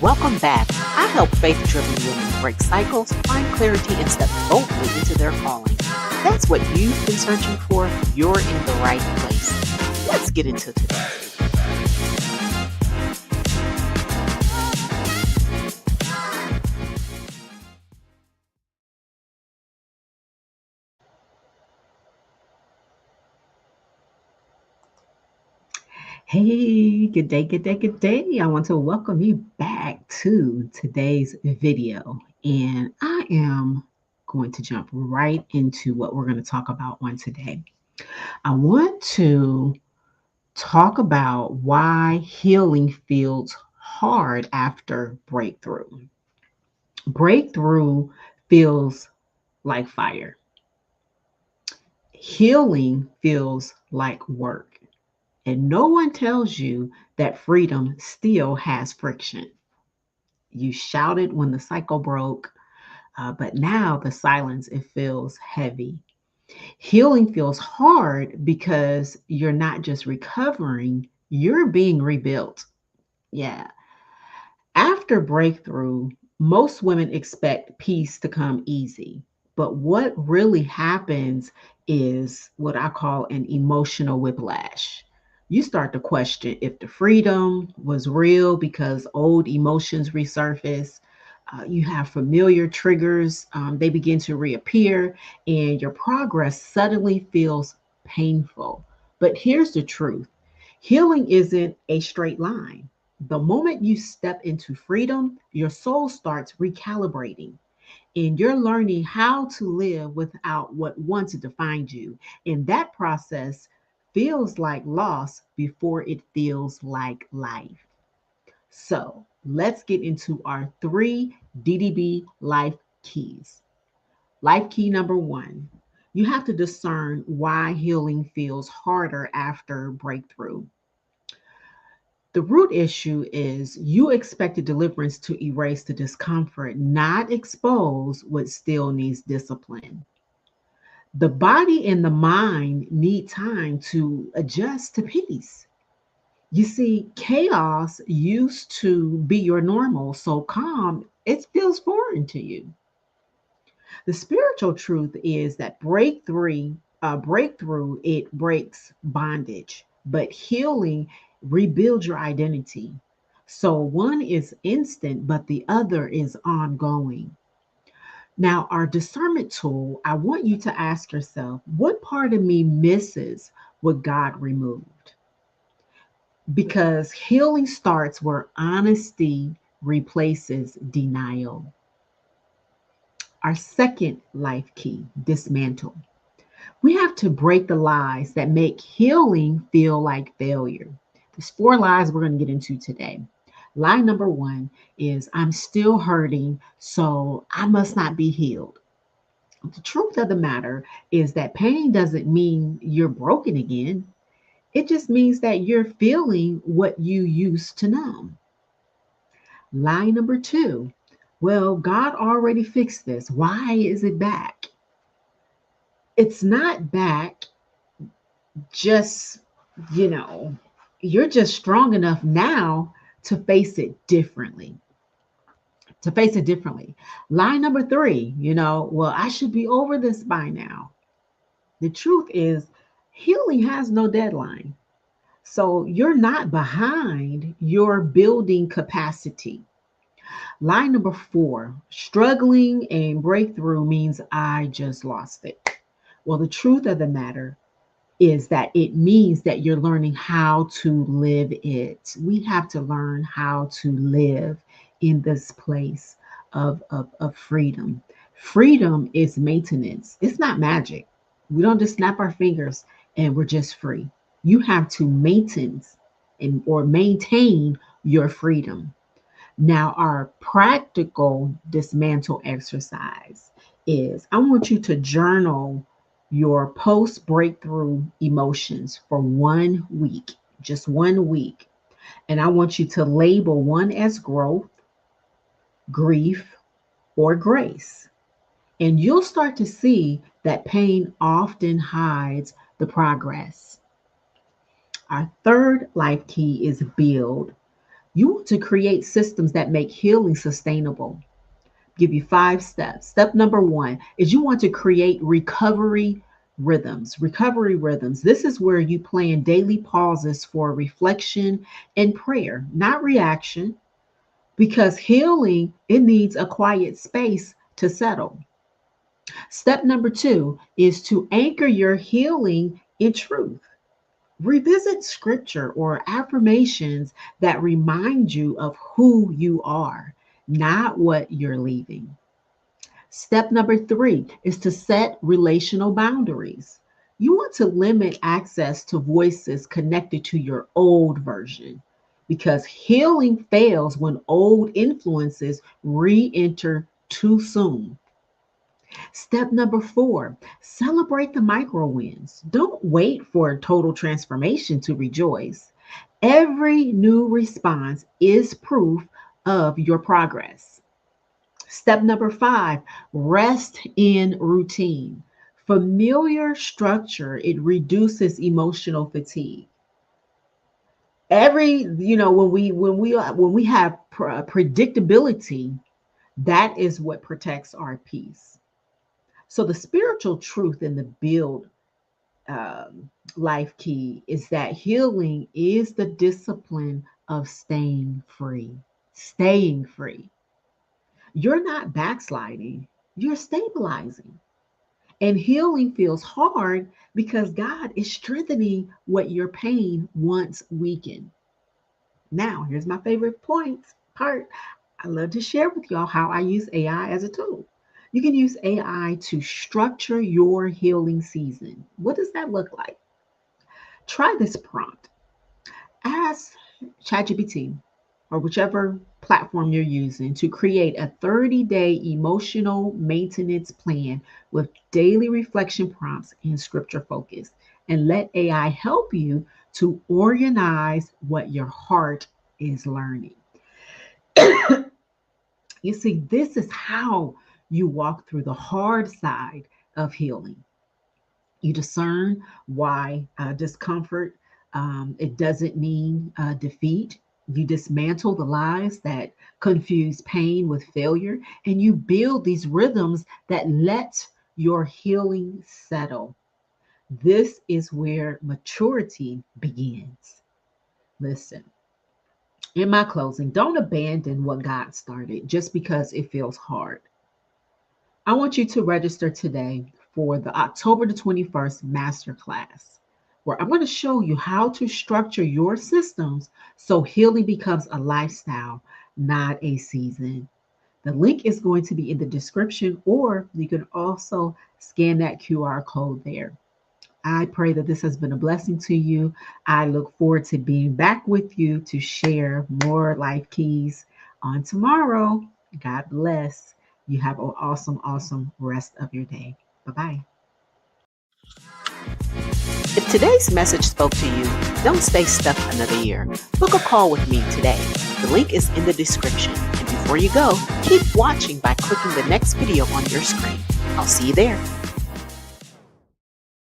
Welcome back. I help faith driven women break cycles, find clarity, and step boldly into their calling. If that's what you've been searching for, you're in the right place. Let's get into today. Hey, good day, good day, good day. I want to welcome you back to today's video. And I am going to jump right into what we're going to talk about on today. I want to talk about why healing feels hard after breakthrough. Breakthrough feels like fire, healing feels like work. And no one tells you that freedom still has friction. You shouted when the cycle broke, but now the silence, it feels heavy. Healing feels hard because you're not just recovering, you're being rebuilt. Yeah. After breakthrough, most women expect peace to come easy. But what really happens is what I call an emotional whiplash. You start to question if the freedom was real because old emotions resurface. You have familiar triggers, they begin to reappear, and your progress suddenly feels painful. But here's the truth: healing isn't a straight line. The moment you step into freedom, your soul starts recalibrating and you're learning how to live without what once defined you. And that process feels like loss before it feels like life. So let's get into our three DDB life keys. Life key number one: you have to discern why healing feels harder after breakthrough. The root issue is you expected deliverance to erase the discomfort, not expose what still needs discipline. The body and the mind need time to adjust to peace. You see, chaos used to be your normal, so calm, it feels foreign to you. The spiritual truth is that breakthrough, it breaks bondage, but healing rebuilds your identity. So one is instant, but the other is ongoing. Now, our discernment tool, I want you to ask yourself, what part of me misses what God removed? Because healing starts where honesty replaces denial. Our second life key: dismantle. We have to break the lies that make healing feel like failure. There's four lies we're going to get into today. Lie number one is I'm still hurting, so I must not be healed. The truth of the matter is that pain doesn't mean you're broken again. It just means that you're feeling what you used to numb. Lie number two: well, God already fixed this. Why is it back? It's not back, just, you know, you're just strong enough now to face it differently. To face it differently. Line number three, well, I should be over this by now. The truth is, healing has no deadline. So you're not behind, you're building capacity. Line number four: struggling and breakthrough means I just lost it. Well, the truth of the matter is that it means that you're learning how to live it. We have to learn how to live in this place of freedom. Freedom is maintenance, it's not magic. We don't just snap our fingers and we're just free. You have to maintain your freedom. Now, our practical dismantle exercise is I want you to journal your post breakthrough emotions for 1 week, just 1 week. And I want you to label one as growth, grief, or grace. And you'll start to see that pain often hides the progress. Our third life key is build. You want to create systems that make healing sustainable. Give you 5 steps. Step number 1 is you want to create recovery rhythms. Recovery rhythms. This is where you plan daily pauses for reflection and prayer, not reaction, because healing, it needs a quiet space to settle. Step number 2 is to anchor your healing in truth. Revisit scripture or affirmations that remind you of who you are, not what you're leaving. Step number 3 is to set relational boundaries. You want to limit access to voices connected to your old version because healing fails when old influences re enter too soon. Step number 4, celebrate the micro wins. Don't wait for a total transformation to rejoice. Every new response is proof of your progress. Step number 5, rest in routine. Familiar structure, it reduces emotional fatigue. When we have predictability, that is what protects our peace. So the spiritual truth in the build life key is that healing is the discipline of staying free. Staying free. You're not backsliding, you're stabilizing. And healing feels hard because God is strengthening what your pain once weakened. Now, here's my favorite part. I love to share with y'all how I use AI as a tool. You can use AI to structure your healing season. What does that look like? Try this prompt. Ask ChatGPT or whichever platform you're using to create a 30-day emotional maintenance plan with daily reflection prompts and scripture focus. And let AI help you to organize what your heart is learning. You see, this is how you walk through the hard side of healing. You discern why discomfort, it doesn't mean defeat. You dismantle the lies that confuse pain with failure, and you build these rhythms that let your healing settle. This is where maturity begins. Listen, in my closing, don't abandon what God started just because it feels hard. I want you to register today for the October the 21st Masterclass, where I'm going to show you how to structure your systems so healing becomes a lifestyle, not a season. The link is going to be in the description, or you can also scan that QR code there. I pray that this has been a blessing to you. I look forward to being back with you to share more life keys on tomorrow. God bless. You have an awesome, awesome rest of your day. Bye-bye. If today's message spoke to you, don't stay stuck another year. Book a call with me today. The link is in the description. And before you go, keep watching by clicking the next video on your screen. I'll see you there.